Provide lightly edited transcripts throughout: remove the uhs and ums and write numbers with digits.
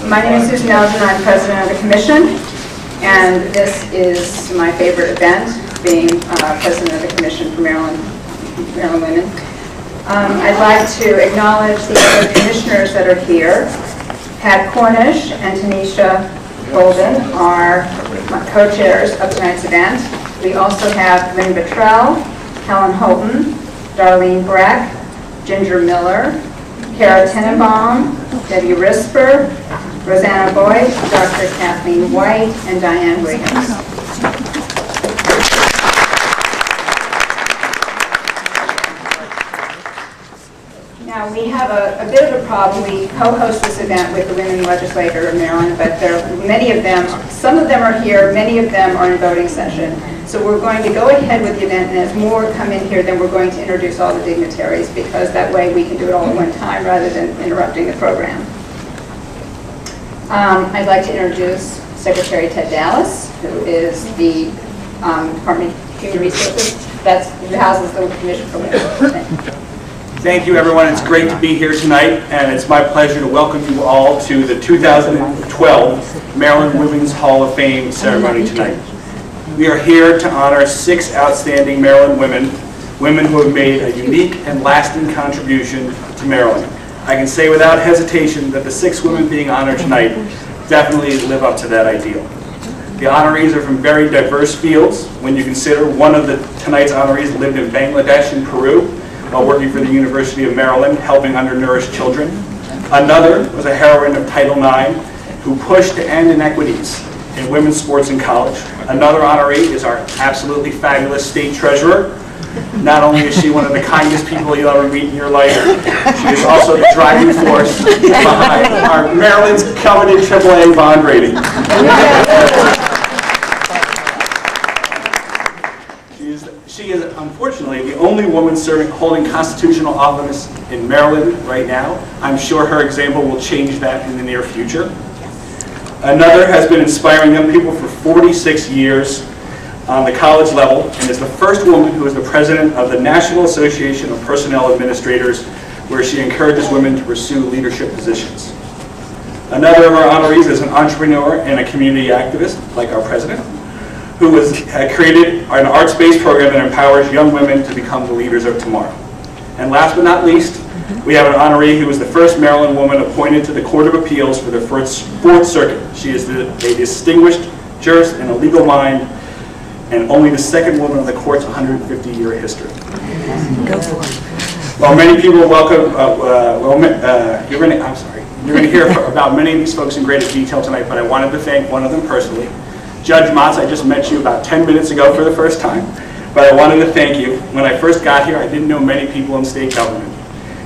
My name is Susan Elgin. I'm president of the commission, and this is my favorite event, being president of the commission for Maryland women. I'd like to acknowledge the other commissioners that are here. Pat Cornish and Tanisha Golden are co-chairs of tonight's event. We also have Lynn Buttrell, Helen Houghton, Darlene Breck, Ginger Miller, Kara Tenenbaum, Debbie Risper, Rosanna Boyd, Dr. Kathleen White, and Diane Williams. Now, we have a bit of a problem. We co-host this event with the Women Legislature of Maryland, but many of them, some of them are here, many of them are in voting session. So we're going to go ahead with the event, and as more come in here, then we're going to introduce all the dignitaries, because that way we can do it all at one time rather than interrupting the program. I'd like to introduce Secretary Ted Dallas, who is the Department of Human Resources. Who houses the Commission for Women. Thank you, everyone. It's great to be here tonight, and it's my pleasure to welcome you all to the 2012 Maryland Women's Hall of Fame ceremony tonight. We are here to honor 6 outstanding Maryland women who have made a unique and lasting contribution to Maryland. I can say without hesitation that the 6 women being honored tonight definitely live up to that ideal. The honorees are from very diverse fields. When you consider one of tonight's honorees lived in Bangladesh and Peru while working for the University of Maryland, helping undernourished children. Another was a heroine of Title IX who pushed to end inequities in women's sports in college. Another honoree is our absolutely fabulous state treasurer. Not only is she one of the kindest people you'll ever meet in your life, she is also the driving force behind our Maryland's coveted AAA bond rating. She is unfortunately the only woman holding constitutional office in Maryland right now. I'm sure her example will change that in the near future. Another has been inspiring young people for 46 years on the college level, and is the first woman who is the president of the National Association of Personnel Administrators, where she encourages women to pursue leadership positions. Another of our honorees is an entrepreneur and a community activist, like our president, who had created an arts-based program that empowers young women to become the leaders of tomorrow. And last but not least, we have an honoree who was the first Maryland woman appointed to the Court of Appeals for the Fourth Circuit. She is a distinguished jurist and a legal mind, and only the second woman on the court's 150-year history. Go for it. While many people welcome, you're going to hear about many of these folks in greater detail tonight, but I wanted to thank one of them personally. Judge Motz, I just met you about 10 minutes ago for the first time, but I wanted to thank you. When I first got here, I didn't know many people in state government.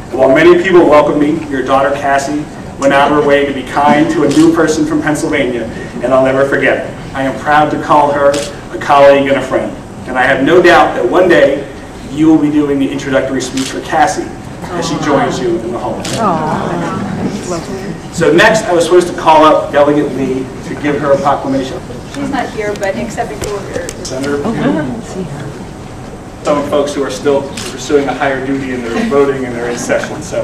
And while many people welcomed me, your daughter Cassie went out of her way to be kind to a new person from Pennsylvania, and I'll never forget it. I am proud to call her a colleague and a friend, and I have no doubt that one day you will be doing the introductory speech for Cassie as she joins you in the hall. So next, I was supposed to call up Delegate Lee to give her a proclamation. She's not here, but except for Senator, some folks who are still pursuing a higher duty in their voting and they're in session. So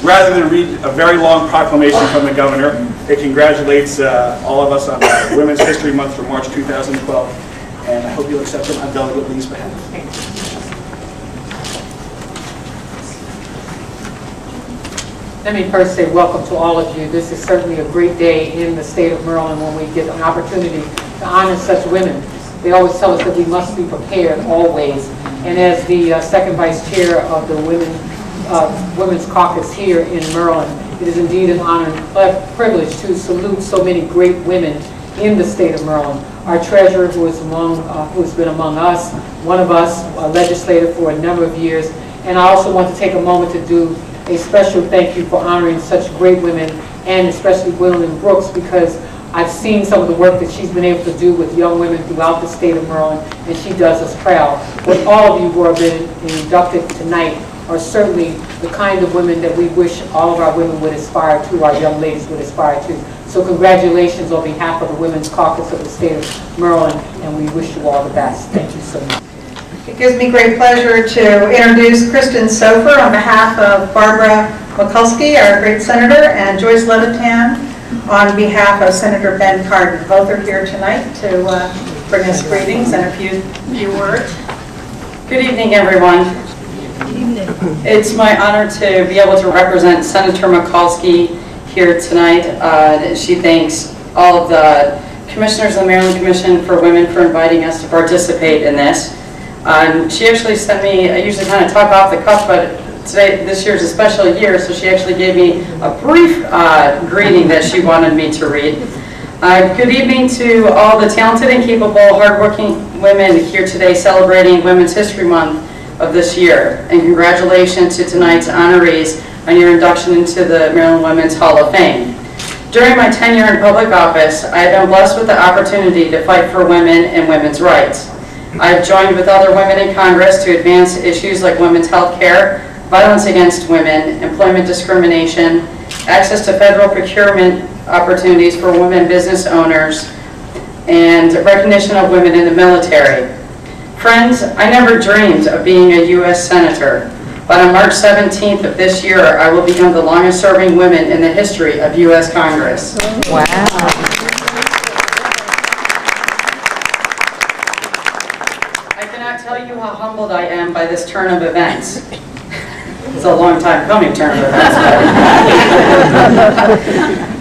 rather than read a very long proclamation from the governor, it congratulates all of us on Women's History Month for March 2012. And I hope you'll accept it on Delegate Lee's behalf. Let me first say welcome to all of you. This is certainly a great day in the state of Maryland when we get an opportunity to honor such women. They always tell us that we must be prepared always. And as the second vice chair of the Women's Caucus here in Maryland, it is indeed an honor and privilege to salute so many great women in the state of Maryland. Our treasurer, who has been among us, one of us, a legislator for a number of years. And I also want to take a moment to do a special thank you for honoring such great women, and especially Gwendolyn Brooks, because I've seen some of the work that she's been able to do with young women throughout the state of Maryland, and she does us proud. But all of you who have been inducted tonight are certainly the kind of women that we wish all of our women would aspire to, our young ladies would aspire to. So congratulations on behalf of the Women's Caucus of the state of Maryland, and we wish you all the best. Thank you so much. It gives me great pleasure to introduce Kristen Sofer on behalf of Barbara Mikulski, our great senator, and Joyce Levitan, on behalf of Senator Ben Cardin. Both are here tonight to bring us greetings and a few words. Good evening, everyone. It's my honor to be able to represent Senator Mikulski here tonight. She thanks all of the commissioners of the Maryland Commission for Women for inviting us to participate in this. She actually sent me, I usually kind of talk off the cuff, but this year's a special year, so she actually gave me a brief greeting that she wanted me to read. Good evening to all the talented and capable, hardworking women here today celebrating Women's History Month of this year. And congratulations to tonight's honorees on your induction into the Maryland Women's Hall of Fame. During my tenure in public office, I have been blessed with the opportunity to fight for women and women's rights. I have joined with other women in Congress to advance issues like women's health care, violence against women, employment discrimination, access to federal procurement opportunities for women business owners, and recognition of women in the military. Friends, I never dreamed of being a U.S. Senator, but on March 17th of this year, I will become the longest serving woman in the history of U.S. Congress. Wow. I cannot tell you how humbled I am by this turn of events. It's a long time coming turn of events.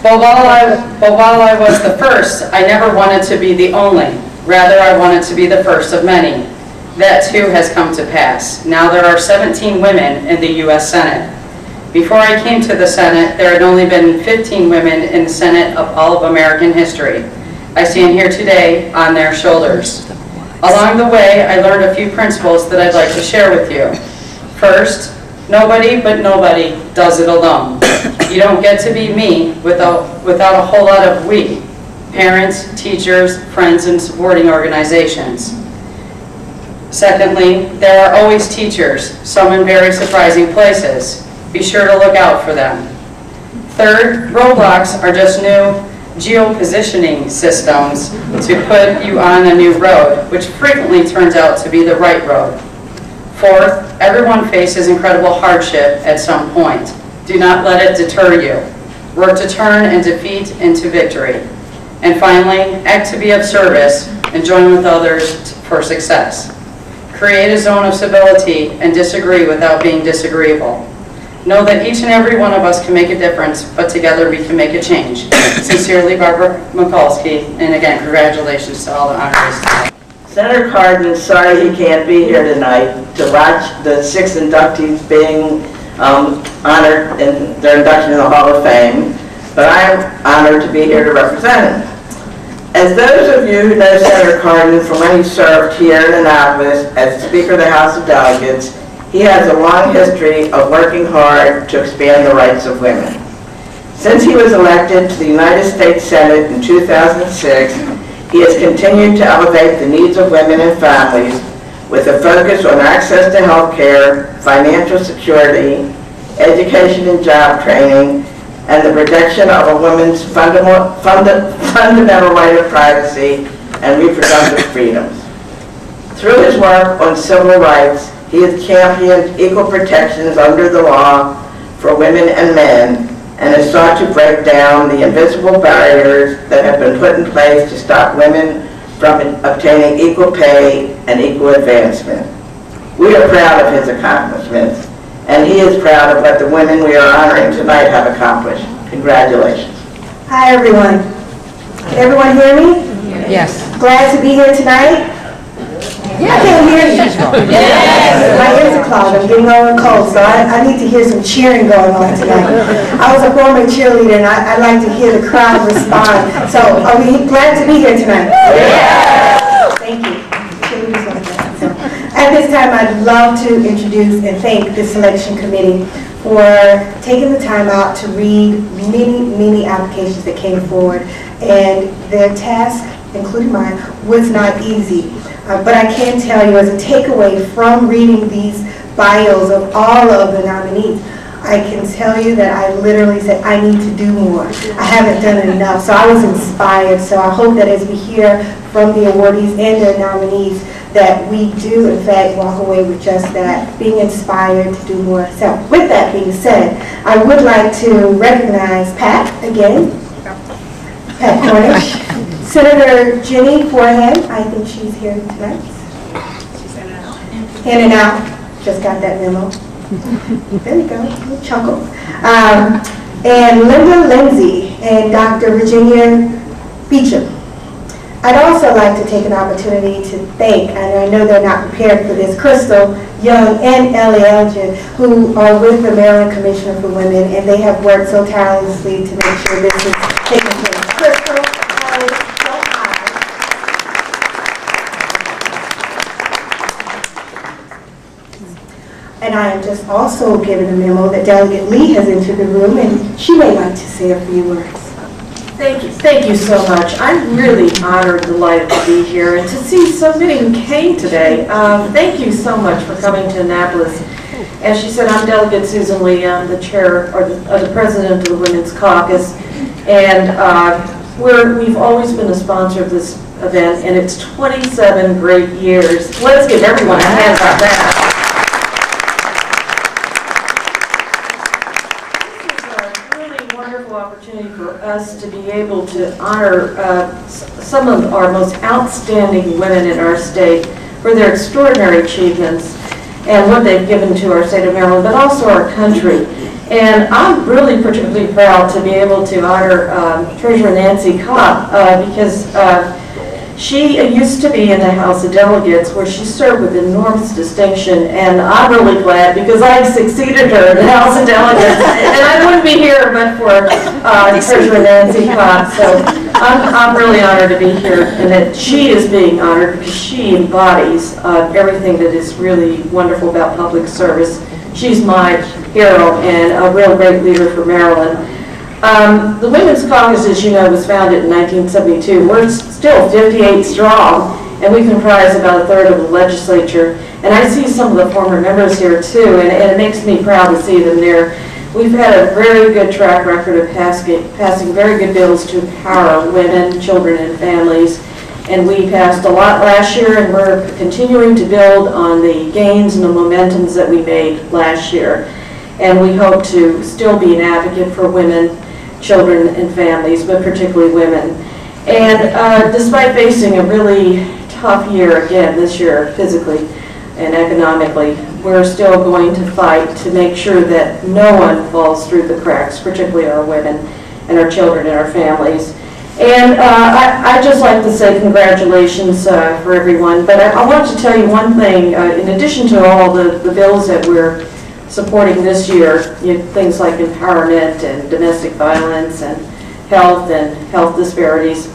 But while I was the first, I never wanted to be the only. Rather, I wanted to be the first of many. That too has come to pass. Now there are 17 women in the U.S. Senate. Before I came to the Senate, there had only been 15 women in the Senate of all of American history. I stand here today on their shoulders. Along the way, I learned a few principles that I'd like to share with you. First, nobody but nobody does it alone. You don't get to be me without a whole lot of we. Parents, teachers, friends, and supporting organizations. Secondly, there are always teachers, some in very surprising places. Be sure to look out for them. Third, roadblocks are just new geo-positioning systems to put you on a new road, which frequently turns out to be the right road. Fourth, everyone faces incredible hardship at some point. Do not let it deter you. Work to turn and defeat into victory. And finally, act to be of service and join with others for success. Create a zone of civility and disagree without being disagreeable. Know that each and every one of us can make a difference, but together we can make a change. Sincerely, Barbara Mikulski, and again, congratulations to all the honorees tonight. Senator Cardin is sorry he can't be here tonight to watch the 6 inductees being honored in their induction in the Hall of Fame, but I'm honored to be here to represent him. As those of you who know Senator Cardin from when he served here in Annapolis as Speaker of the House of Delegates, he has a long history of working hard to expand the rights of women. Since he was elected to the United States Senate in 2006, he has continued to elevate the needs of women and families with a focus on access to health care, financial security, education and job training, and the protection of a woman's fundamental right of privacy and reproductive freedoms. Through his work on civil rights, he has championed equal protections under the law for women and men, and has sought to break down the invisible barriers that have been put in place to stop women from obtaining equal pay and equal advancement. We are proud of his accomplishments, and he is proud of what the women we are honoring tonight have accomplished. Congratulations. Hi, everyone. Can everyone hear me? Yes. Glad to be here tonight. I can't hear you. Yes. My ears are clogged. I'm getting over cold, so I need to hear some cheering going on tonight. I was a former cheerleader, and I like to hear the crowd respond. So, are we glad to be here tonight? Yes. Thank you. At this time, I'd love to introduce and thank the selection committee for taking the time out to read many applications that came forward. And their task, including mine, was not easy. But I can tell you, as a takeaway from reading these bios of all of the nominees, I can tell you that I literally said, I need to do more. I haven't done enough. So I was inspired. So I hope that as we hear from the awardees and their nominees, that we do, in fact, walk away with just that, being inspired to do more. So with that being said, I would like to recognize Pat again. Pat Cornish. Senator Jenny Forehand, I think she's here tonight. She's handing out. Just got that memo. There you go, little chuckle. And Linda Lindsay and Dr. Virginia Beecham. I'd also like to take an opportunity to thank, and I know they're not prepared for this, Crystal Young and Ellie Elgin, who are with the Maryland Commissioner for Women, and they have worked so tirelessly to make sure this is taking place. Crystal, Ellie, so high. And I am just also given a memo that Delegate Lee has entered the room, and she may like to say a few words. Thank you so much. I'm really honored, delighted to be here and to see so many who came today. Thank you so much for coming to Annapolis. As she said, I'm Delegate Susan Lee. I'm the chair or the president of the Women's Caucus, and we've always been a sponsor of this event, and it's 27 great years. Let's give everyone a hand on that. Opportunity for us to be able to honor some of our most outstanding women in our state for their extraordinary achievements and what they've given to our state of Maryland, but also our country. And I'm really particularly proud to be able to honor Treasurer Nancy Kopp because she used to be in the House of Delegates where she served with enormous distinction, and I'm really glad because I succeeded her in the House of Delegates, and I wouldn't be here but for Treasurer Nancy Kopp. So I'm really honored to be here, and that she is being honored because she embodies everything that is really wonderful about public service. She's my hero and a real great leader for Maryland. The Women's Caucus, as you know, was founded in 1972. We're still 58 strong, and we comprise about a third of the legislature. And I see some of the former members here too, and it makes me proud to see them there. We've had a very good track record of passing very good bills to empower women, children, and families. And we passed a lot last year, and we're continuing to build on the gains and the momentums that we made last year. And we hope to still be an advocate for women, children, and families, but particularly women. And despite facing a really tough year again this year, physically and economically, we're still going to fight to make sure that no one falls through the cracks, particularly our women and our children and our families. And I'd just like to say congratulations for everyone, but I want to tell you one thing. In addition to all the bills that we're supporting this year, things like empowerment and domestic violence and health disparities.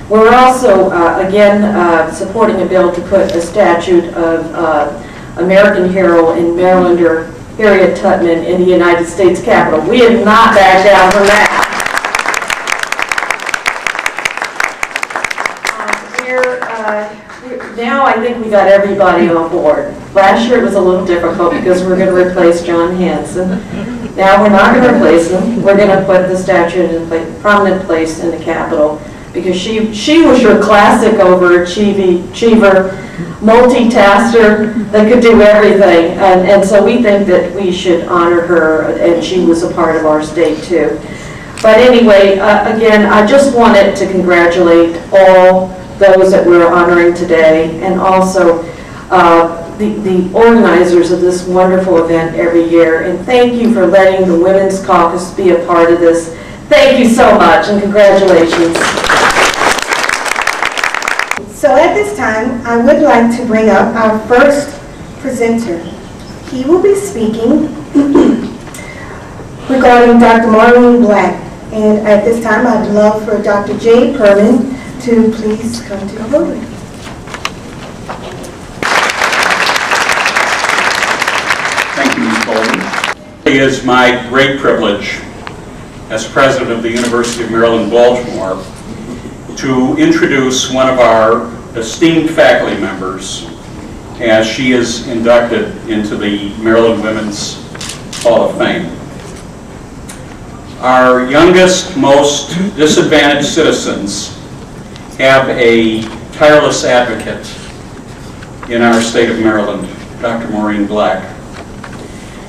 We're also, again, supporting a bill to put a statute of American hero and Marylander Harriet Tubman in the United States Capitol. We have not backed down from that. Now I think we got everybody on board. Last year it was a little difficult because we're going to replace John Hanson. Now we're not going to replace him. We're going to put the statue in a prominent place in the Capitol because she was your classic overachiever, multitasker that could do everything. And so we think that we should honor her, and she was a part of our state too. But anyway, again, I just wanted to congratulate all those that we're honoring today, and also the organizers of this wonderful event every year. And thank you for letting the Women's Caucus be a part of this. Thank you so much, and congratulations. So at this time, I would like to bring up our first presenter. He will be speaking regarding Dr. Maureen Black. And at this time, I'd love for Dr. Jay Perlin to please come to the podium. Thank you, Ms. Bolden. It is my great privilege as president of the University of Maryland, Baltimore, to introduce one of our esteemed faculty members as she is inducted into the Maryland Women's Hall of Fame. Our youngest, most disadvantaged citizens have a tireless advocate in our state of Maryland, Dr. Maureen Black.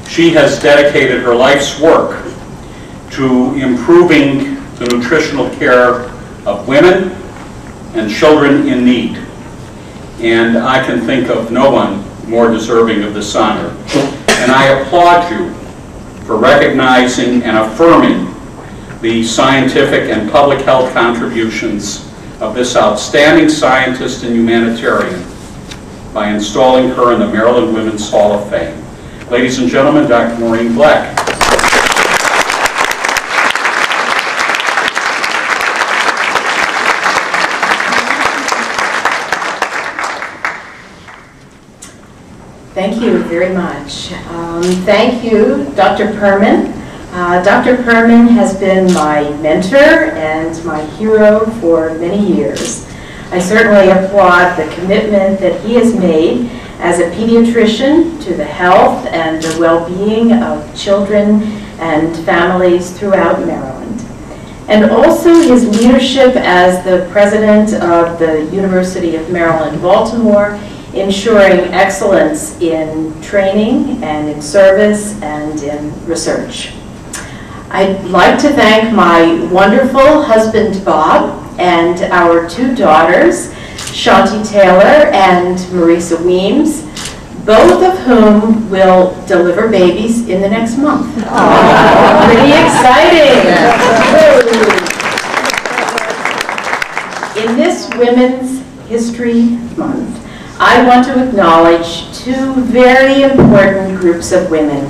She has dedicated her life's work to improving the nutritional care of women and children in need. And I can think of no one more deserving of this honor. And I applaud you for recognizing and affirming the scientific and public health contributions of this outstanding scientist and humanitarian by installing her in the Maryland Women's Hall of Fame. Ladies and gentlemen, Dr. Maureen Black. Thank you very much. Thank you, Dr. Perman. Dr. Perman has been my mentor and my hero for many years. I certainly applaud the commitment that he has made as a pediatrician to the health and the well-being of children and families throughout Maryland. And also his leadership as the president of the University of Maryland, Baltimore, ensuring excellence in training and in service and in research. I'd like to thank my wonderful husband, Bob, and our two daughters, Shanti Taylor and Marisa Weems, both of whom will deliver babies in the next month. Pretty exciting. In this Women's History Month, I want to acknowledge two very important groups of women.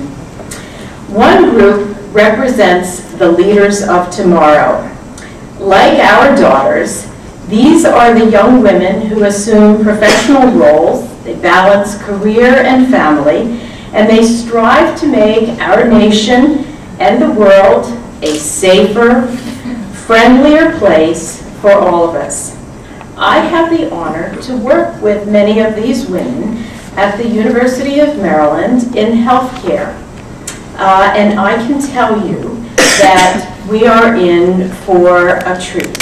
One group represents the leaders of tomorrow. Like our daughters, these are the young women who assume professional roles, they balance career and family, and they strive to make our nation and the world a safer, friendlier place for all of us. I have the honor to work with many of these women at the University of Maryland in healthcare. And I can tell you that we are in for a treat.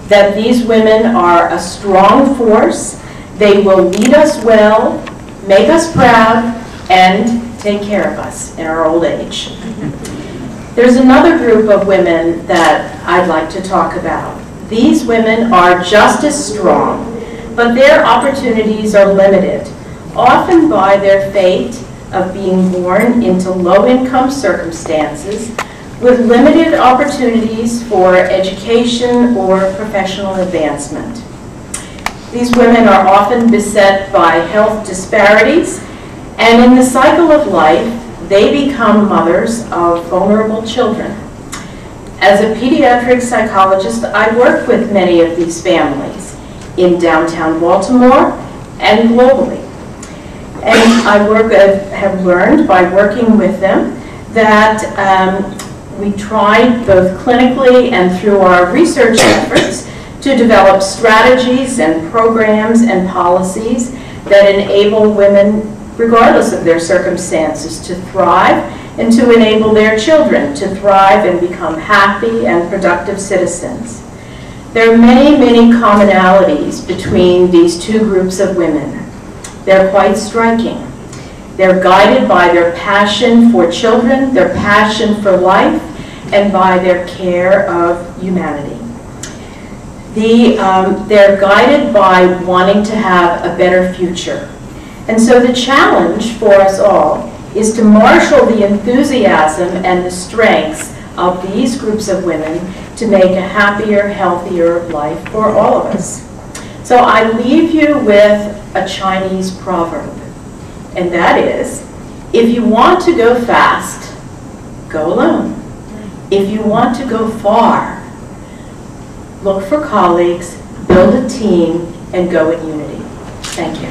That these women are a strong force. They will lead us well, make us proud, and take care of us in our old age. There's another group of women that I'd like to talk about. These women are just as strong, but their opportunities are limited, often by their fate of being born into low-income circumstances with limited opportunities for education or professional advancement. These women are often beset by health disparities, and in the cycle of life, they become mothers of vulnerable children. As a pediatric psychologist, I work with many of these families in downtown Baltimore and globally. And I have learned by working with them that we tried both clinically and through our research efforts to develop strategies and programs and policies that enable women, regardless of their circumstances, to thrive and to enable their children to thrive and become happy and productive citizens. There are many, many commonalities between these two groups of women. They're quite striking. They're guided by their passion for children, their passion for life, and by their care of humanity. They're guided by wanting to have a better future. And so the challenge for us all is to marshal the enthusiasm and the strengths of these groups of women to make a happier, healthier life for all of us. So I leave you with a Chinese proverb, and that is, if you want to go fast, go alone. If you want to go far, look for colleagues, build a team, and go in unity. Thank you.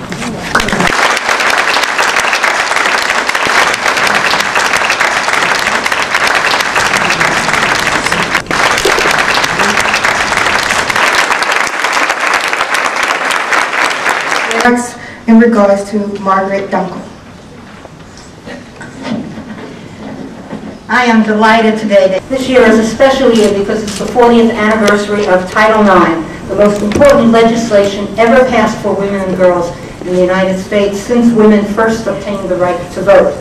In regards to Margaret Dunkel. I am delighted today that this year is a special year because it's the 40th anniversary of Title IX, the most important legislation ever passed for women and girls in the United States since women first obtained the right to vote.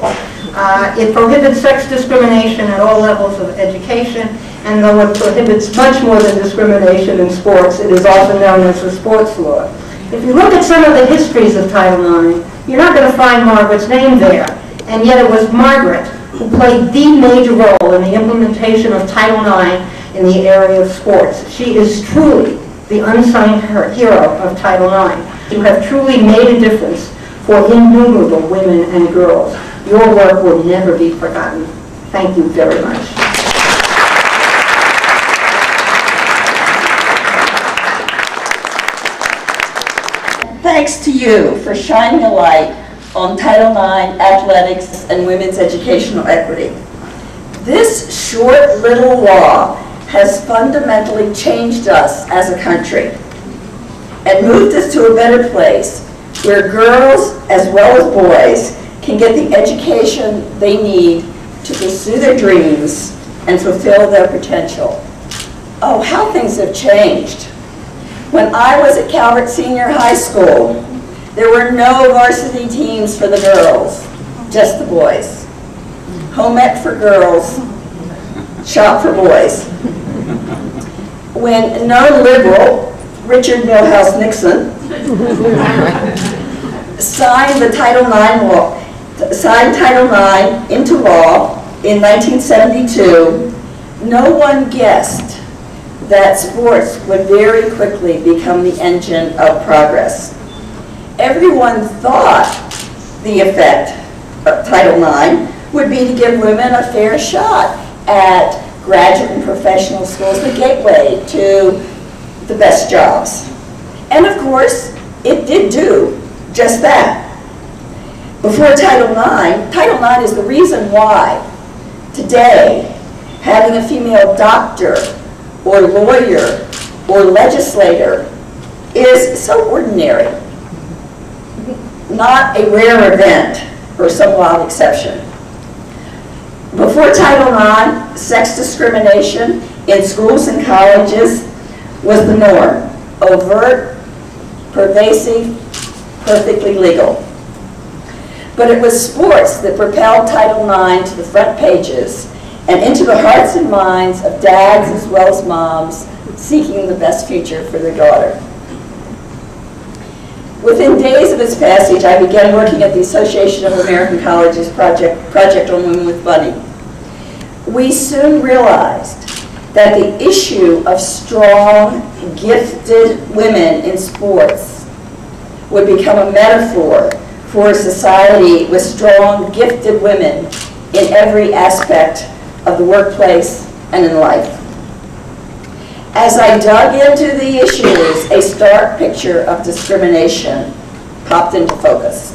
It prohibits sex discrimination at all levels of education, And though it prohibits much more than discrimination in sports, it is often known as the sports law. If you look at some of the histories of Title IX, you're not going to find Margaret's name there. And yet it was Margaret who played the major role in the implementation of Title IX in the area of sports. She is truly the unsung hero of Title IX. You have truly made a difference for innumerable women and girls. Your work will never be forgotten. Thank you very much. Thanks to you for shining a light on Title IX, athletics, and women's educational equity. This short little law has fundamentally changed us as a country and moved us to a better place where girls as well as boys can get the education they need to pursue their dreams and fulfill their potential. Oh, how things have changed. When I was at Calvert Senior High School, there were no varsity teams for the girls, just the boys. Home ec for girls, shop for boys. When no liberal, Richard Milhouse Nixon, signed Title IX into law in 1972, no one guessed that sports would very quickly become the engine of progress. Everyone thought the effect of Title IX would be to give women a fair shot at graduate and professional schools, the gateway to the best jobs. And of course, it did do just that. Before Title IX is the reason why today having a female doctor or lawyer or legislator is so ordinary, not a rare event or some wild exception. Before Title IX, sex discrimination in schools and colleges was the norm, overt, pervasive, perfectly legal. But it was sports that propelled Title IX to the front pages and into the hearts and minds of dads as well as moms seeking the best future for their daughter. Within days of its passage, I began working at the Association of American Colleges Project on Women with Money. We soon realized that the issue of strong, gifted women in sports would become a metaphor for a society with strong, gifted women in every aspect of the workplace and in life. As I dug into the issues, a stark picture of discrimination popped into focus.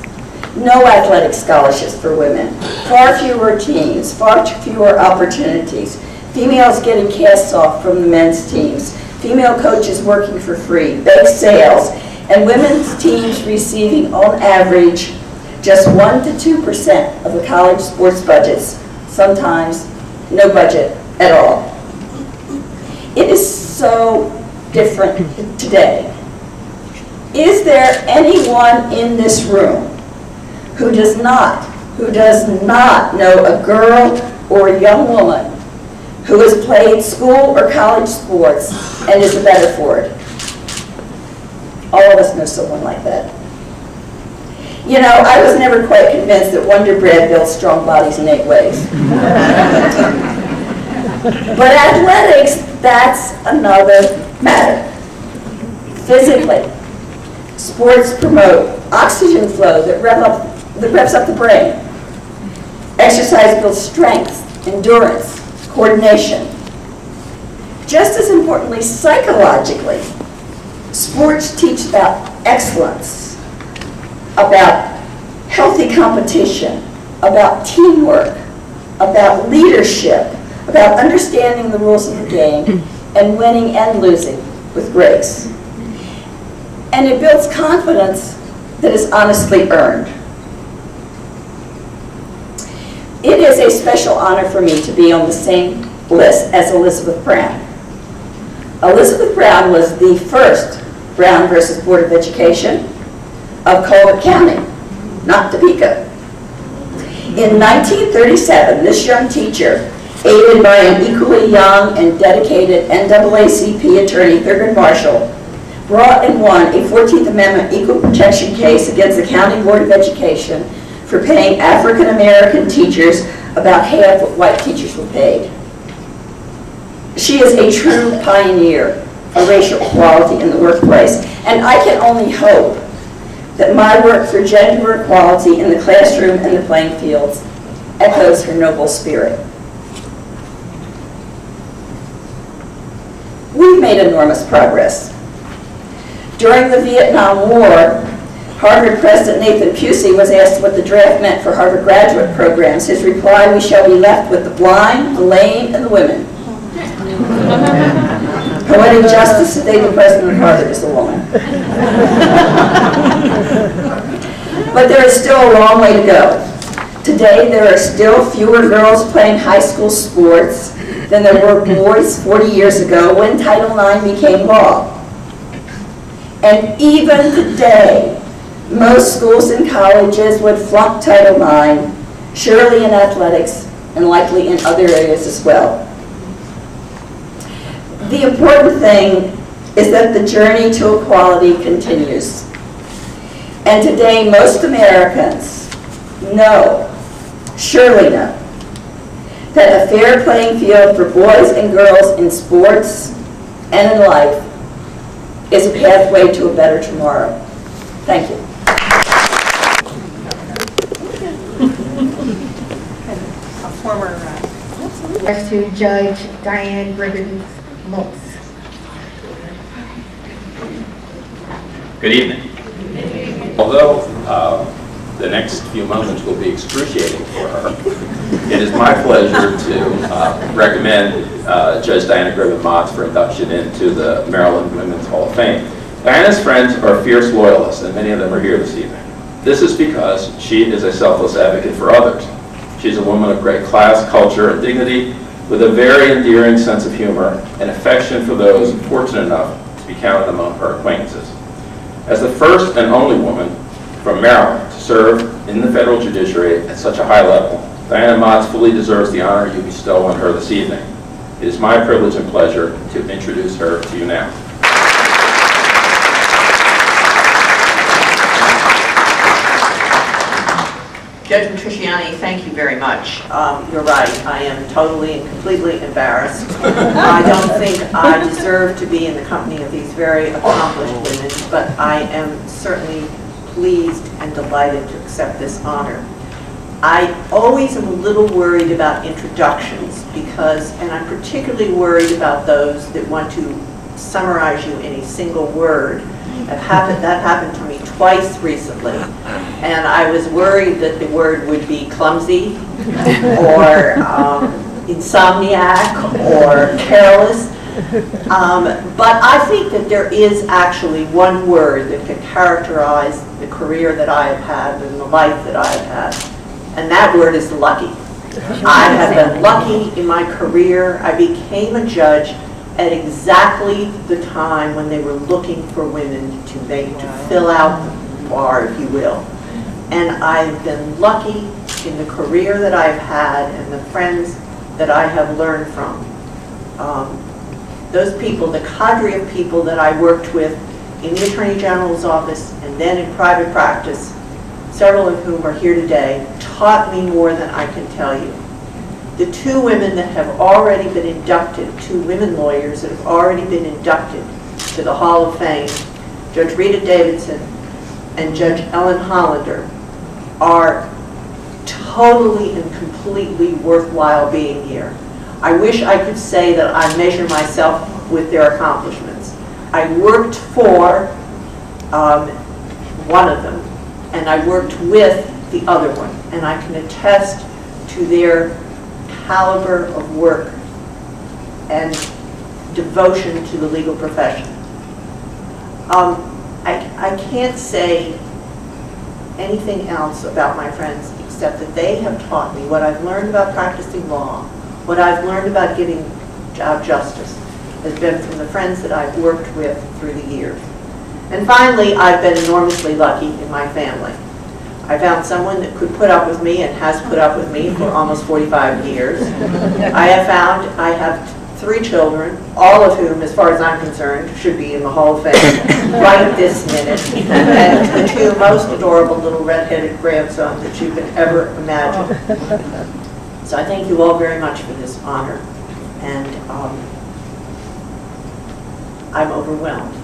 No athletic scholarships for women, far fewer teams, far fewer opportunities, females getting cast off from the men's teams, female coaches working for free, bake sales, and women's teams receiving, on average, just 1% to 2% of the college sports budgets, sometimes no budget at all. It is so different today. Is there anyone in this room who does not know a girl or a young woman who has played school or college sports and is the better for it? All of us know someone like that. You know, I was never quite convinced that Wonder Bread builds strong bodies in 8 ways. But athletics, that's another matter. Physically, sports promote oxygen flow that revs up the brain. Exercise builds strength, endurance, coordination. Just as importantly, psychologically, sports teach about excellence, about healthy competition, about teamwork, about leadership, about understanding the rules of the game, and winning and losing with grace. And it builds confidence that is honestly earned. It is a special honor for me to be on the same list as Elizabeth Brown. Elizabeth Brown was the first Brown versus Board of Education of Colbert County, not Topeka. In 1937, this young teacher aided by an equally young and dedicated NAACP attorney, Thurgood Marshall, brought and won a 14th Amendment equal protection case against the County Board of Education for paying African American teachers about half what white teachers were paid. She is a true pioneer for racial equality in the workplace, and I can only hope that my work for gender equality in the classroom and the playing fields echoes her noble spirit. We've made enormous progress. During the Vietnam War, Harvard President Nathan Pusey was asked what the draft meant for Harvard graduate programs. His reply, "We shall be left with the blind, the lame, and the women." Poetic justice today, the president of Harvard is a woman. But there is still a long way to go. Today, there are still fewer girls playing high school sports than there were boys 40 years ago when Title IX became law. And even today, most schools and colleges would flunk Title IX, surely in athletics and likely in other areas as well. The important thing is that the journey to equality continues. And today, most Americans know, surely know, that a fair playing field for boys and girls in sports and in life is a pathway to a better tomorrow. Thank you. To Judge Diane Gregory Moss. Good evening. Although the next few moments will be excruciating for her, it is my pleasure to recommend Judge Diana Griffin Motz for induction into the Maryland Women's Hall of Fame. Diana's friends are fierce loyalists, and many of them are here this evening. This is because she is a selfless advocate for others. She's a woman of great class, culture, and dignity, with a very endearing sense of humor and affection for those fortunate enough to be counted among her acquaintances. As the first and only woman from Maryland to serve in the federal judiciary at such a high level, Diana Motz fully deserves the honor you bestow on her this evening. It is my privilege and pleasure to introduce her to you now. Judge Matriciani, thank you very much. You're right, I am totally and completely embarrassed. I don't think I deserve to be in the company of these very accomplished women, but I am certainly pleased and delighted to accept this honor. I always am a little worried about introductions because, and I'm particularly worried about those that want to summarize you in a single word. That happened to me twice recently, and I was worried that the word would be clumsy, or insomniac, or careless. But I think that there is actually one word that can characterize the career that I have had and the life that I have had, and that word is lucky. I have been lucky in my career. I became a judge at exactly the time when they were looking for women to fill out the bar, if you will. And I've been lucky in the career that I've had and the friends that I have learned from. Those people, the cadre of people that I worked with in the Attorney General's office and then in private practice, several of whom are here today, taught me more than I can tell you. The two women that have already been inducted, two women lawyers that have already been inducted to the Hall of Fame, Judge Rita Davidson and Judge Ellen Hollander, are totally and completely worthwhile being here. I wish I could say that I measure myself with their accomplishments. I worked for one of them, and I worked with the other one, and I can attest to their caliber of work and devotion to the legal profession. I can't say anything else about my friends except that they have taught me what I've learned about practicing law, what I've learned about giving job justice has been from the friends that I've worked with through the years. And finally, I've been enormously lucky in my family. I found someone that could put up with me and has put up with me for almost 45 years. I have 3 children, all of whom, as far as I'm concerned, should be in the Hall of Fame right this minute. And the 2 most adorable little red-headed grandsons that you can ever imagine. So I thank you all very much for this honor. And I'm overwhelmed.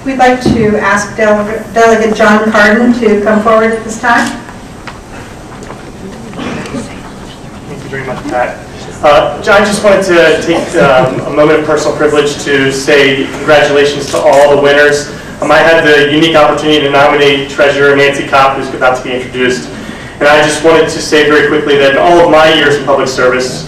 We'd like to ask Delegate John Carden to come forward at this time. Thank you very much, Pat. John, I just wanted to take a moment of personal privilege to say congratulations to all the winners. I had the unique opportunity to nominate Treasurer Nancy Kopp, who's about to be introduced. And I just wanted to say very quickly that in all of my years in public service,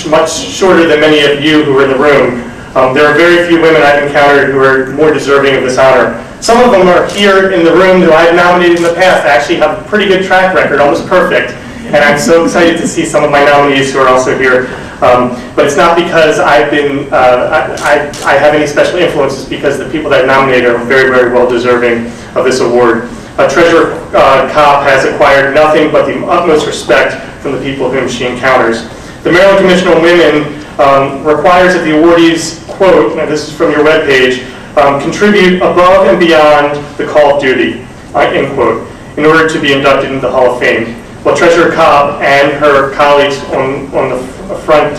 much shorter than many of you who are in the room, there are very few women I've encountered who are more deserving of this honor. Some of them are here in the room who I've nominated in the past. I actually have a pretty good track record, almost perfect. And I'm so excited to see some of my nominees who are also here. But it's not because I've been, I have any special influence. It's because the people that I've nominated are very, very well deserving of this award. Treasurer Kopp has acquired nothing but the utmost respect from the people whom she encounters. The Maryland Commission on Women requires that the awardees, quote, and this is from your webpage, contribute above and beyond the call of duty, end quote, in order to be inducted into the Hall of Fame. Well, Treasurer Kopp and her colleagues on the front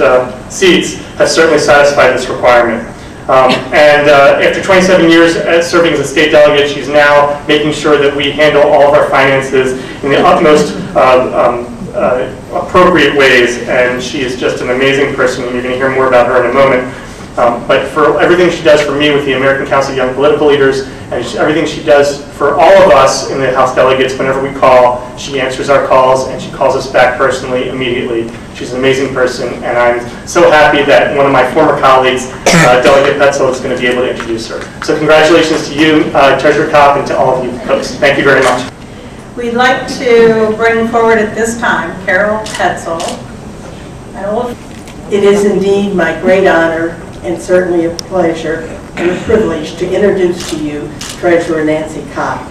seats have certainly satisfied this requirement. After 27 years serving as a state delegate, she's now making sure that we handle all of our finances in the utmost appropriate ways, and she is just an amazing person, and you're going to hear more about her in a moment. But for everything she does for me with the American Council of Young Political Leaders, and everything she does for all of us in the House delegates, whenever we call, she answers our calls, and she calls us back personally, immediately. She's an amazing person, and I'm so happy that one of my former colleagues, Delegate Petzel, is going to be able to introduce her. So congratulations to you, Treasurer Kopp, and to all of you folks. Thank you very much. We'd like to bring forward at this time Carol Petzel. It is indeed my great honor and certainly a pleasure and a privilege to introduce to you Treasurer Nancy Kopp.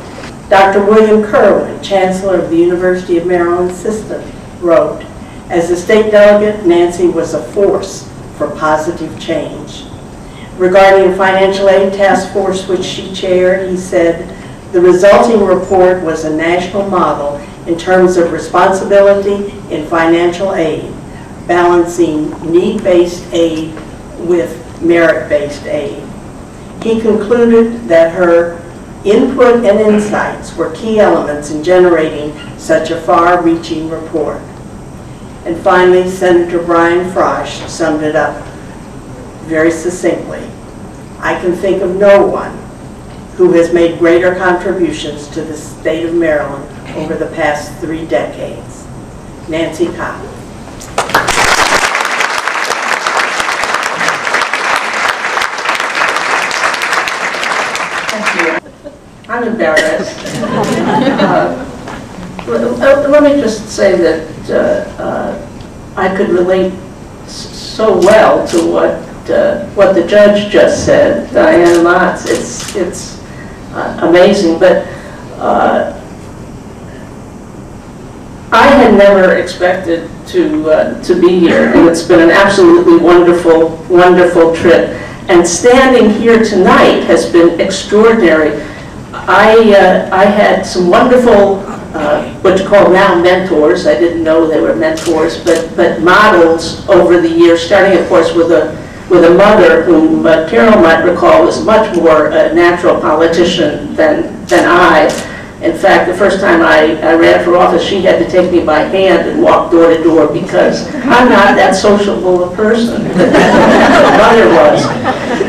Dr. William Kerwin, Chancellor of the University of Maryland System, wrote, "As a state delegate, Nancy was a force for positive change." Regarding the financial aid task force which she chaired, he said, "The resulting report was a national model in terms of responsibility in financial aid, balancing need-based aid with merit-based aid." He concluded that her input and insights were key elements in generating such a far-reaching report. And finally, Senator Brian Frosch summed it up very succinctly. "I can think of no one who has made greater contributions to the state of Maryland over the past 3 decades. Nancy Kopp. I'm embarrassed. Let me just say that I could relate so well to what the judge just said, Diana Motz. It's amazing, but I had never expected to be here, and it's been an absolutely wonderful, wonderful trip. And standing here tonight has been extraordinary. I had some wonderful, what you call now mentors. I didn't know they were mentors, but models over the years, starting, of course, with a mother whom Carol might recall was much more a natural politician than I. In fact, the first time I ran for office, she had to take me by hand and walk door to door because I'm not that sociable a person that my mother was.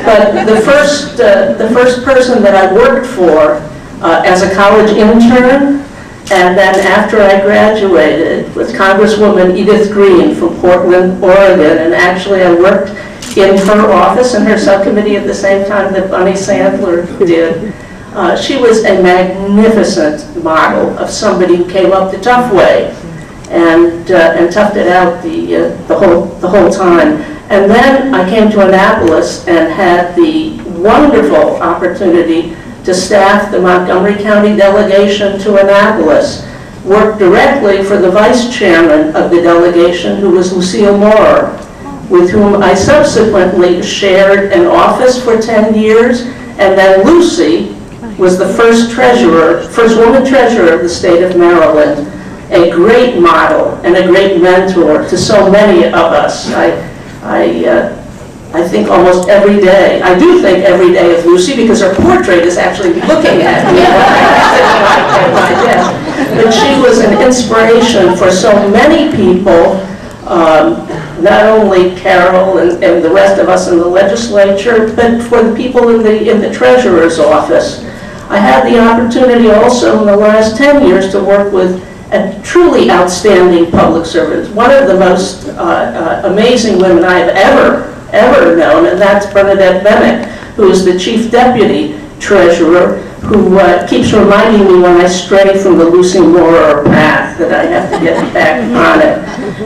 But the first person that I worked for as a college intern, and then after I graduated, was Congresswoman Edith Green from Portland, Oregon, and actually I worked in her office and her subcommittee at the same time that Bunny Sandler did. She was a magnificent model of somebody who came up the tough way and toughed it out the whole time. And then I came to Annapolis and had the wonderful opportunity to staff the Montgomery County delegation to Annapolis, worked directly for the vice chairman of the delegation, who was Lucille Moore, with whom I subsequently shared an office for 10 years, and then Lucy was the first woman treasurer of the state of Maryland, a great model and a great mentor to so many of us. I think almost every day. I do think every day of Lucy because her portrait is actually looking at me. But she was an inspiration for so many people, not only Carol and the rest of us in the legislature, but for the people in the treasurer's office. I had the opportunity also in the last 10 years to work with a truly outstanding public servant, one of the most amazing women I've ever known, and that's Bernadette Bennett, who is the chief deputy treasurer, who keeps reminding me when I stray from the Lucy Moore path that I have to get back on it.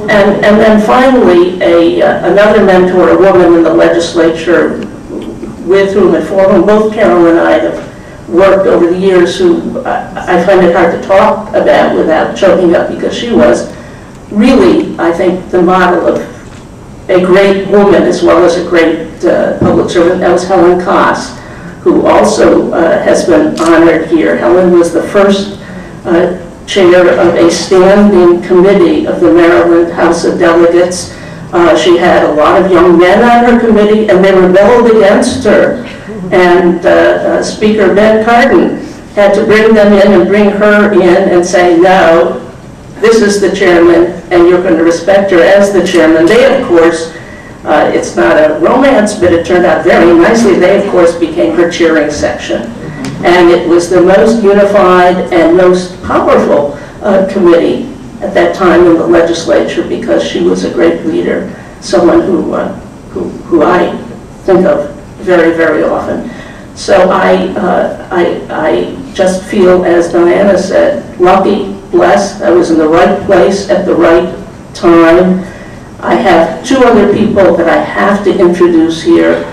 And then finally, another mentor, a woman in the legislature with whom and for whom both Carol and I have worked over the years, who I find it hard to talk about without choking up, because she was really, I think, the model of a great woman as well as a great public servant. That was Helen Koss, who also has been honored here. Helen was the first chair of a standing committee of the Maryland House of Delegates. She had a lot of young men on her committee, and they rebelled against her. And Speaker Ben Cardin had to bring them in and bring her in and say, no, this is the chairman, and you're going to respect her as the chairman. They, of course, it's not a romance, but it turned out very nicely. They, of course, became her cheering section. And it was the most unified and most powerful committee at that time in the legislature, because she was a great leader, someone who I think of very, very often. So I just feel, as Diana said, lucky, blessed. I was in the right place at the right time. I have two other people that I have to introduce here.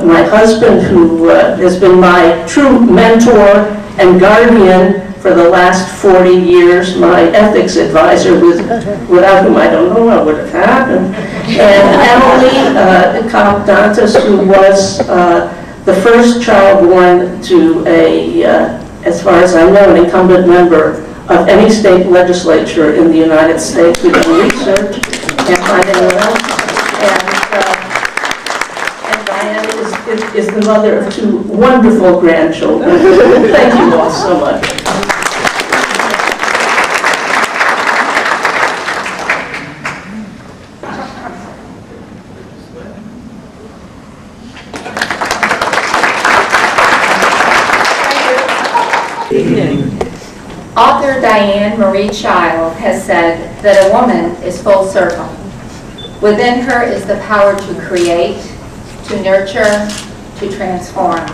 My husband, who has been my true mentor and guardian for the last 40 years, my ethics advisor, without whom I don't know what would have happened, and Emily Cobb-Dantas, who was the first child born to as far as I know, an incumbent member of any state legislature in the United States. We've done research, can't find anyone else. And Diana is the mother of two wonderful grandchildren. Thank you all so much. Author Diane Marie Child has said that a woman is full circle. Within her is the power to create, to nurture, to transform.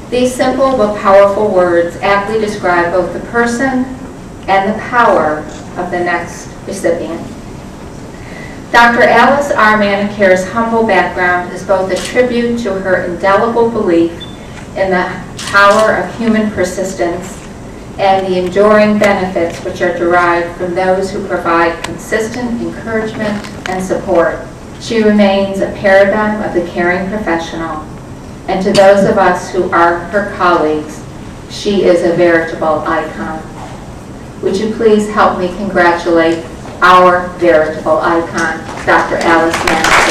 These simple but powerful words aptly describe both the person and the power of the next recipient. Dr. Alice R. Manicare's humble background is both a tribute to her indelible belief in the power of human persistence and the enduring benefits which are derived from those who provide consistent encouragement and support. She remains a paradigm of the caring professional, and to those of us who are her colleagues, she is a veritable icon. Would you please help me congratulate our veritable icon, Dr. Alice Manicare.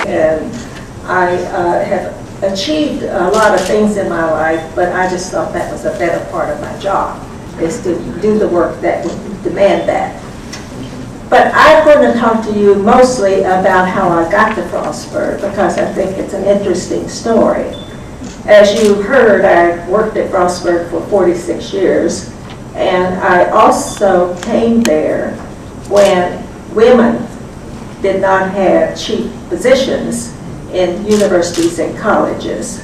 And I have achieved a lot of things in my life, but I just thought that was a better part of my job, is to do the work that would demand that. But I'm going to talk to you mostly about how I got to Frostburg, because I think it's an interesting story. As you heard, I worked at Frostburg for 46 years, and I also came there when women did not have chief positions in universities and colleges.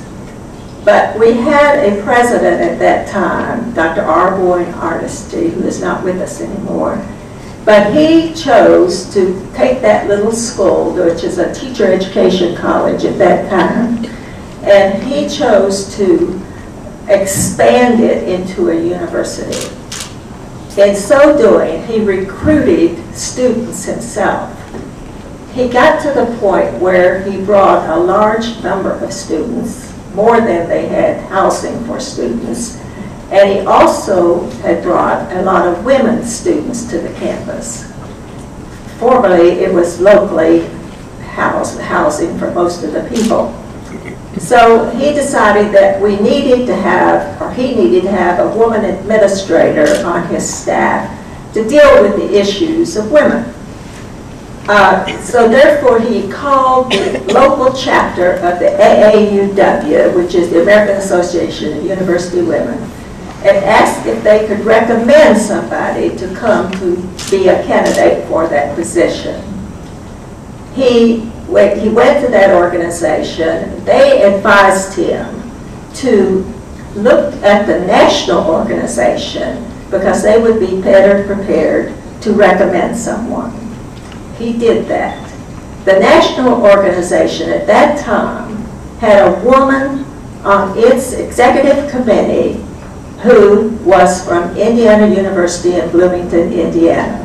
But we had a president at that time, Dr. R. Boyne Artistry, who is not with us anymore. But he chose to take that little school, which is a teacher education college at that time, and he chose to expand it into a university. In so doing, he recruited students himself. He got to the point where he brought a large number of students, more than they had housing for students, and he also had brought a lot of women students to the campus. Formerly, it was locally housing for most of the people. So he decided that we needed to have, or he needed to have, a woman administrator on his staff to deal with the issues of women. So therefore he called the local chapter of the AAUW, which is the American Association of University Women, and asked if they could recommend somebody to come to be a candidate for that position. He went to that organization. They advised him to look at the national organization because they would be better prepared to recommend someone. He did that. The national organization at that time had a woman on its executive committee who was from Indiana University in Bloomington, Indiana.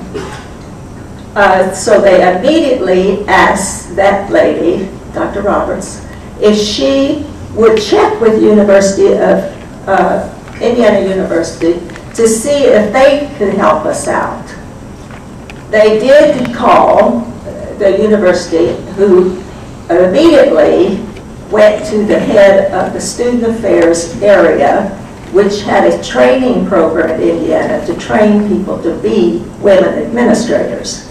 So they immediately asked that lady, Dr. Roberts, if she would check with University of Indiana University to see if they could help us out. They did call the university, who immediately went to the head of the student affairs area, which had a training program in Indiana to train people to be women administrators.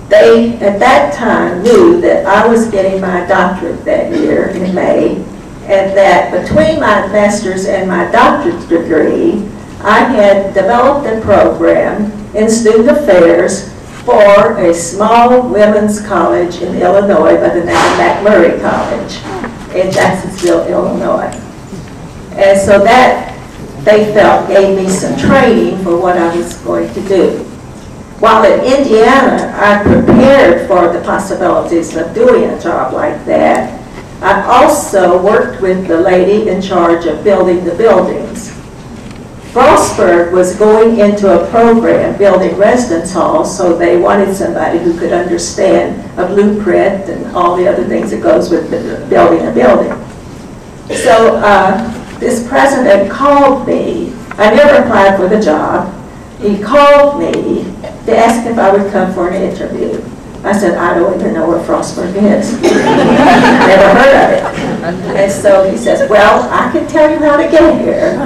They, at that time, knew that I was getting my doctorate that year in May, and that between my master's and my doctorate degree, I had developed a program in student affairs for a small women's college in Illinois by the name of McMurray College in Jacksonville, Illinois. And so that, they felt, gave me some training for what I was going to do. While in Indiana, I prepared for the possibilities of doing a job like that. I also worked with the lady in charge of building the buildings. Frostburg was going into a program building residence halls, so they wanted somebody who could understand a blueprint and all the other things that goes with building a building. So this president called me. I never applied for the job. He called me to ask if I would come for an interview. I said, I don't even know where Frostburg is. Never heard of it. And so he says, well, I can tell you how to get here.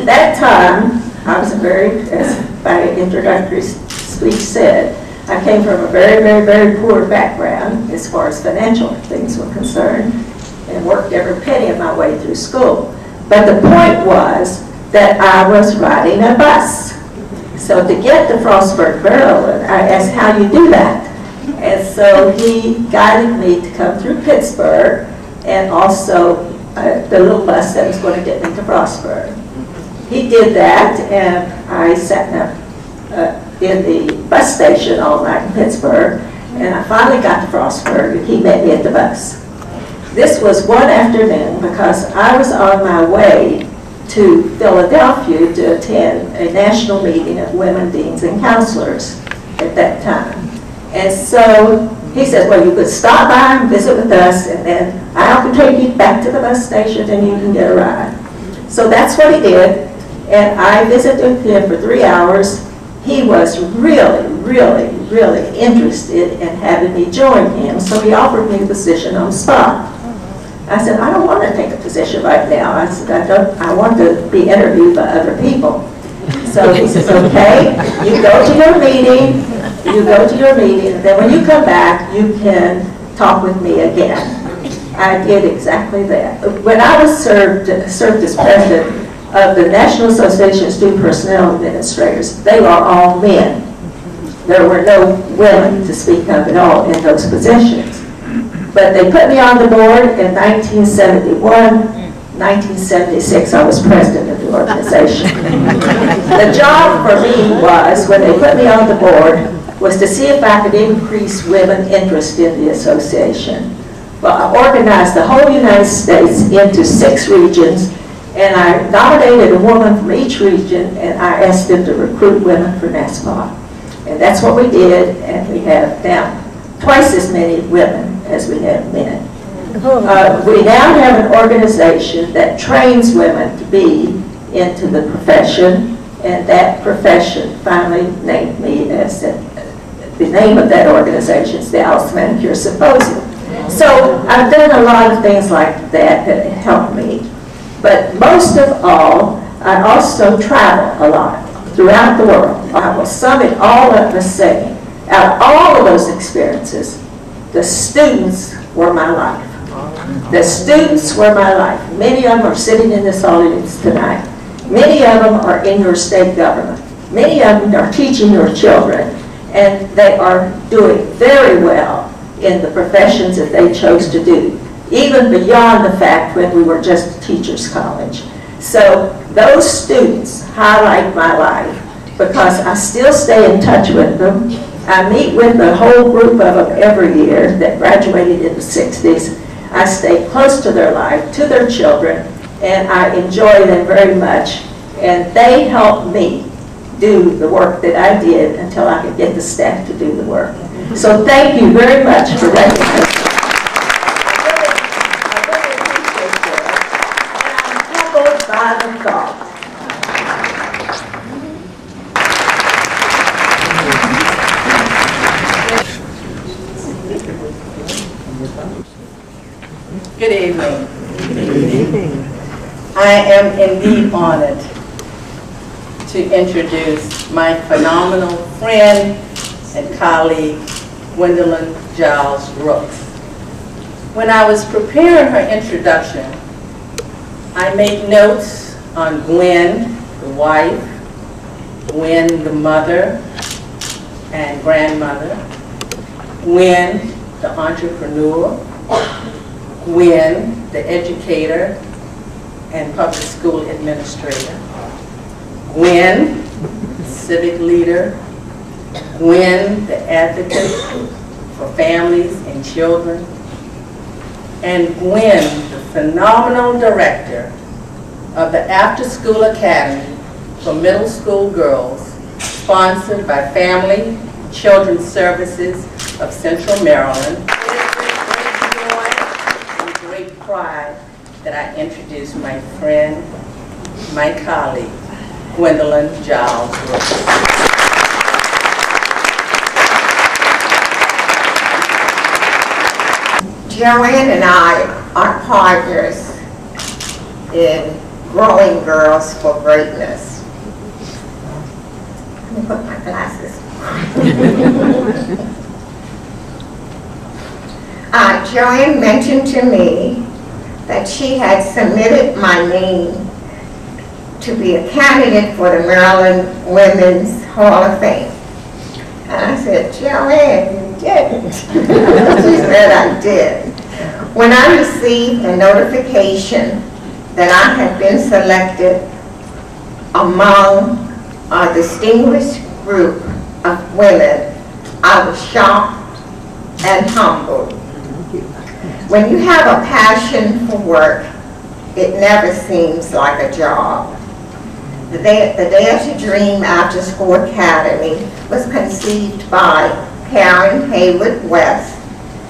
That time, I was a very, as my introductory speech said, I came from a very, very, very poor background as far as financial things were concerned, and worked every penny of my way through school. But the point was that I was riding a bus. So to get to Frostburg, Maryland, I asked how you do that. And so he guided me to come through Pittsburgh and also the little bus that was going to get me to Frostburg. He did that, and I sat in the bus station all night in Pittsburgh, and I finally got to Frostburg, and he met me at the bus. This was one afternoon because I was on my way to Philadelphia to attend a national meeting of women deans and counselors at that time. And so he said, well, you could stop by and visit with us, and then I'll take you back to the bus station and you can get a ride. So that's what he did, and I visited with him for 3 hours. He was really, really, really interested in having me join him, so he offered me a position on the spot. I said, I don't want to take a position right now. I said, I want to be interviewed by other people. So he says, okay, you go to your meeting, and then when you come back, you can talk with me again. I did exactly that. When I was served as president of the National Association of Student Personnel Administrators, they were all men. There were no women to speak of at all in those positions. But they put me on the board in 1971, 1976, I was president of the organization. The job for me was, when they put me on the board, was to see if I could increase women interest in the association. Well, I organized the whole United States into 6 regions, and I nominated a woman from each region, and I asked them to recruit women for NASPAR. And that's what we did, and we have now twice as many women as we have men. We now have an organization that trains women to be into the profession, and that profession finally named me as the name of that organization is the Alice Manicure Symposium. So I've done a lot of things like that that helped me. But most of all, I also travel a lot throughout the world. I will sum it all up by saying, out of all of those experiences, the students were my life. The students were my life. Many of them are sitting in this audience tonight. Many of them are in your state government. Many of them are teaching your children, and they are doing very well in the professions that they chose to do, even beyond the fact when we were just a teacher's college. So those students highlight my life because I still stay in touch with them. I meet with a whole group of them every year that graduated in the 60s. I stay close to their life, to their children, and I enjoy them very much. And they help me do the work that I did until I could get the staff to do the work. So thank you very much for recognizing me. I really appreciate that. And I'm humbled by the thought. Good evening. Good evening. I am indeed honored to introduce my phenomenal friend and colleague, Gwendolyn Giles Brooks. When I was preparing her introduction, I made notes on Gwen, the wife, Gwen, the mother and grandmother, Gwen, the entrepreneur, Gwen, the educator and public school administrator, Gwen, civic leader, Gwen, the advocate for families and children, and Gwen, the phenomenal director of the After School Academy for Middle School Girls, sponsored by Family and Children's Services of Central Maryland. Great pride that I introduce my friend, my colleague, Gwendolyn Giles Brooks. Joanne and I are partners in growing girls for greatness. Let me put my glasses on. Joanne mentioned to me that she had submitted my name to be a candidate for the Maryland Women's Hall of Fame. And I said, Joanne, you didn't. She said, I did. When I received a notification that I had been selected among a distinguished group of women, I was shocked and humbled. When you have a passion for work, it never seems like a job. The Dare to Dream After School Academy was conceived by Karen Haywood West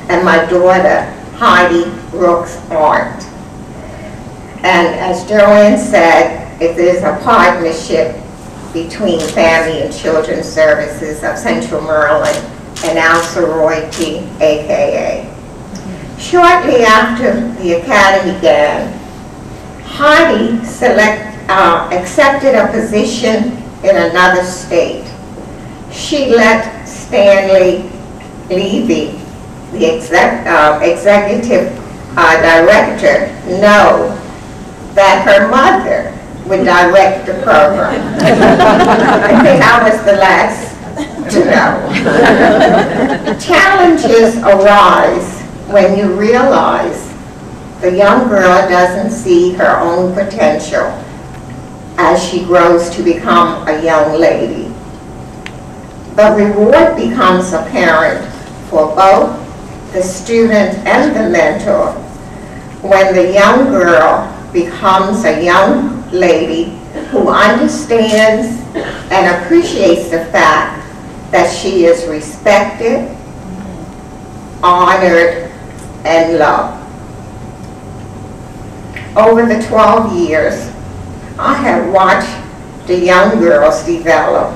and my daughter Heidi Brooks Arndt. And as Joanne said, it is a partnership between Family and Children's Services of Central Maryland and our sorority, AKA. Shortly after the academy began, Heidi accepted a position in another state. She let Stanley Levy, the executive director, know that her mother would direct the program. I think I was the last to know. Challenges arise when you realize the young girl doesn't see her own potential as she grows to become a young lady. The reward becomes apparent for both the student and the mentor when the young girl becomes a young lady who understands and appreciates the fact that she is respected, honored, and loved. Over the 12 years, I have watched the young girls develop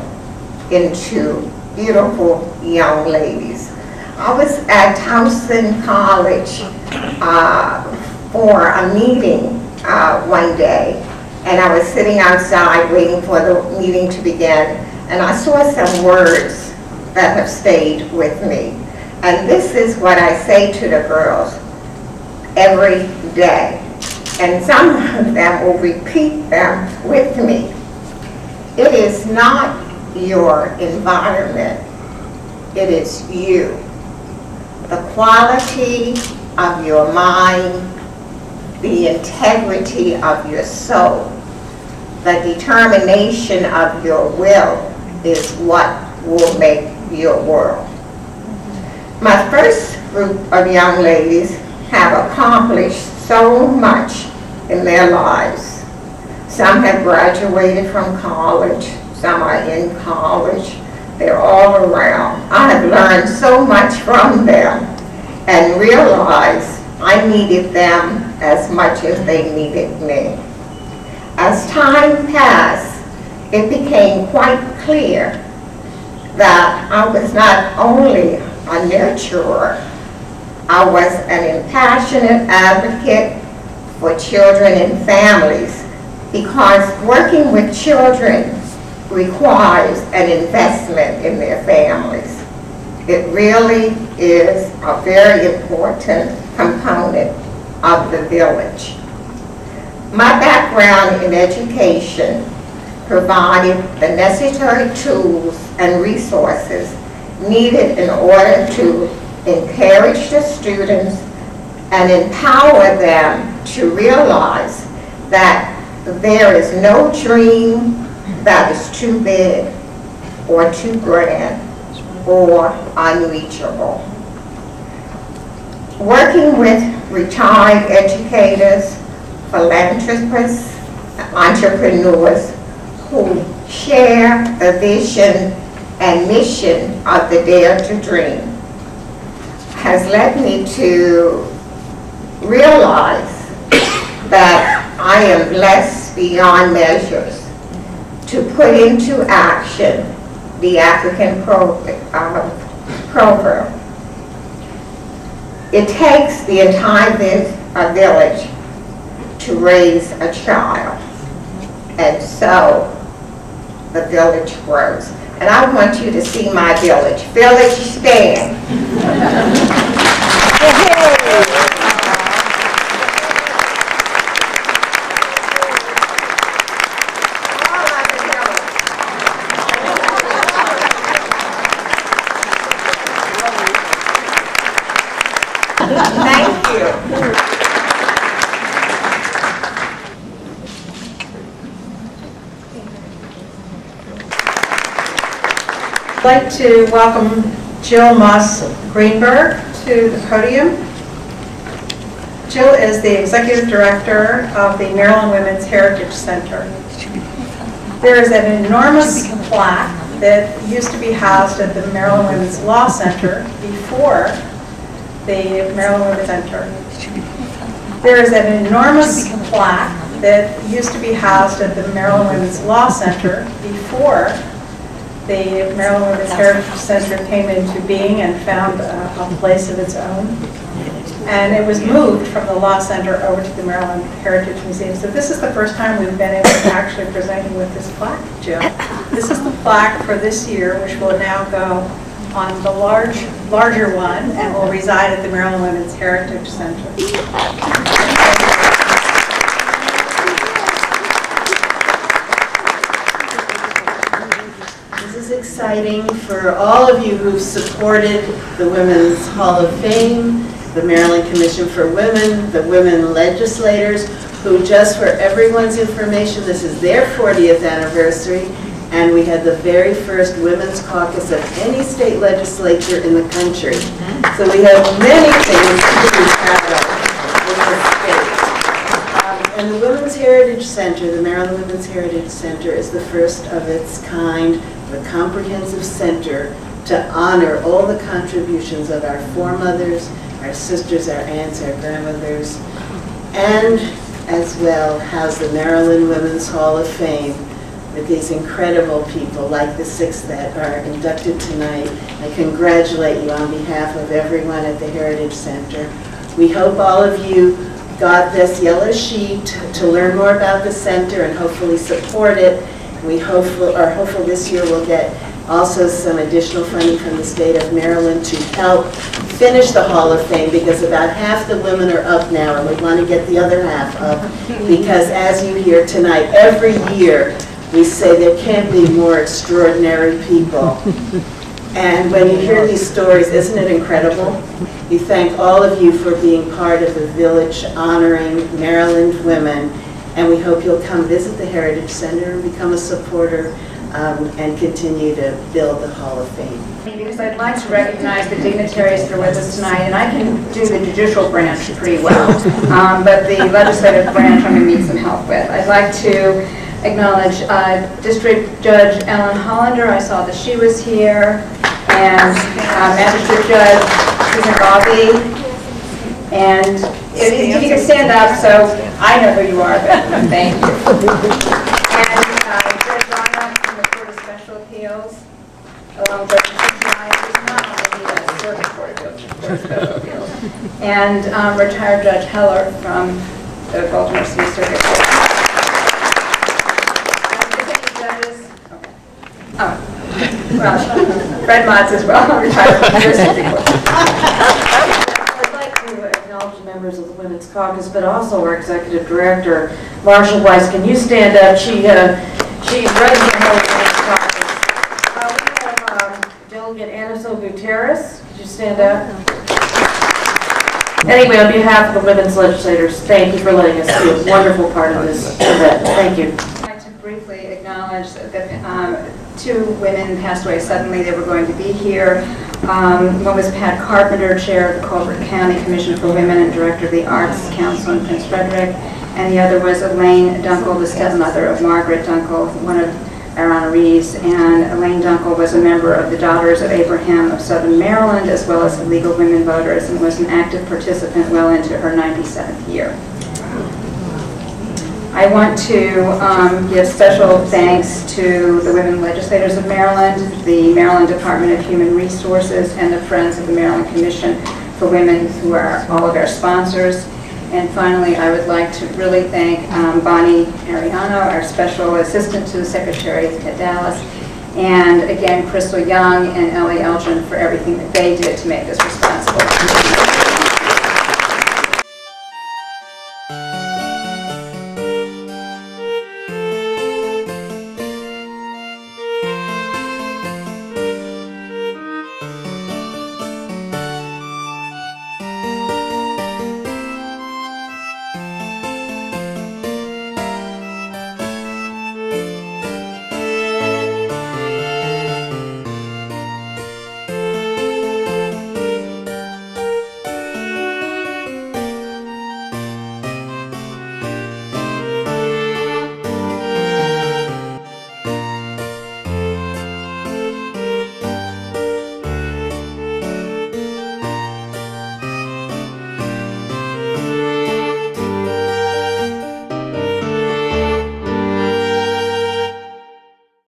into beautiful young ladies. I was at Towson College for a meeting one day, and I was sitting outside waiting for the meeting to begin, and I saw some words that have stayed with me. And this is what I say to the girls every day, and some of them will repeat them with me. It is not your environment, it is you. The quality of your mind, the integrity of your soul, the determination of your will is what will make your world. My first group of young ladies have accomplished so much in their lives. Some have graduated from college, some are in college, they're all around. I have learned so much from them and realized I needed them as much as they needed me. As time passed, it became quite clear that I was not only a nurturer, I was an impassionate advocate for children and families, because working with children requires an investment in their families. It really is a very important component of the village. My background in education provided the necessary tools and resources needed in order to encourage the students and empower them to realize that there is no dream that is too big or too grand or unreachable. Working with retired educators, philanthropists, entrepreneurs who share the vision and mission of the Dare to Dream has led me to realize that I am blessed beyond measures to put into action the African program. It takes the entire village to raise a child, and so the village grows. And I want you to see my village. Village, stand. Thank you. I'd like to welcome Jill Moss Greenberg to the podium. Jill is the Executive Director of the Maryland Women's Heritage Center. There is an enormous plaque that used to be housed at the Maryland Women's Law Center before the Maryland Women's Center. There is an enormous plaque that used to be housed at the Maryland Women's Law Center before the Maryland Women's Heritage Center came into being and found a place of its own. And it was moved from the Law Center over to the Maryland Heritage Museum. So this is the first time we've been able to actually present you with this plaque, Jill. This is the plaque for this year, which will now go on the larger one and will reside at the Maryland Women's Heritage Center. This is exciting for all of you who've supported the Women's Hall of Fame the Maryland Commission for Women, the women legislators, who just for everyone's information, this is their 40th anniversary, and we had the very first women's caucus of any state legislature in the country. So we have many things to be proud of in this state. And the Women's Heritage Center, the Maryland Women's Heritage Center, is the first of its kind, the comprehensive center to honor all the contributions of our foremothers, our sisters, our aunts, our grandmothers, and as well has the Maryland Women's Hall of Fame with these incredible people like the 6 that are inducted tonight. I congratulate you on behalf of everyone at the Heritage Center. We hope all of you got this yellow sheet to learn more about the center and hopefully support it. We are hopeful this year we'll get also some additional funding from the state of Maryland to help finish the Hall of Fame, because about half the women are up now and we want to get the other half up, because as you hear tonight, every year we say there can't be more extraordinary people. And when you hear these stories, isn't it incredible? We thank all of you for being part of the village honoring Maryland women, and we hope you'll come visit the Heritage Center and become a supporter and continue to build the Hall of Fame. Because I'd like to recognize the dignitaries that are with us tonight, and I can do the judicial branch pretty well, but the legislative branch I'm going to need some help with. I'd like to acknowledge District Judge Ellen Hollander. I saw that she was here, and Magistrate Judge Susan Bobby. And if you can stand up, so I know who you are, but thank you. And Judge Rana from the Court of Special Appeals, along with Judge Nye, who's not on the Circuit Court of Special Appeals, and retired Judge Heller from the Baltimore City Circuit Court. Well, Fred Motz as well, retired from the Circuit Court. I'd like to acknowledge members of the Women's Caucus, but also our Executive Director, Marshall Weiss. Can you stand up? She runs the whole Women's Caucus. We have Delegate Aniso Gutierrez. Could you stand up? Anyway, on behalf of the women's legislators, thank you for letting us be a wonderful part of this event. Thank you. I'd like to briefly acknowledge that 2 women passed away suddenly. They were going to be here. One was Pat Carpenter, Chair of the Colbert County Commission for Women and Director of the Arts Council in Prince Frederick, and the other was Elaine Dunkel, the stepmother of Margaret Dunkel, one of our honorees. And Elaine Dunkel was a member of the Daughters of Abraham of Southern Maryland, as well as the League of Women Voters, and was an active participant well into her 97th year. I want to give special thanks to the women legislators of Maryland, the Maryland Department of Human Resources, and the Friends of the Maryland Commission for Women, who are all of our sponsors. And finally, I would like to really thank Bonnie Ariano, our Special Assistant to the Secretary at Dallas, and again, Crystal Young and Ellie Elgin for everything that they did to make this responsible.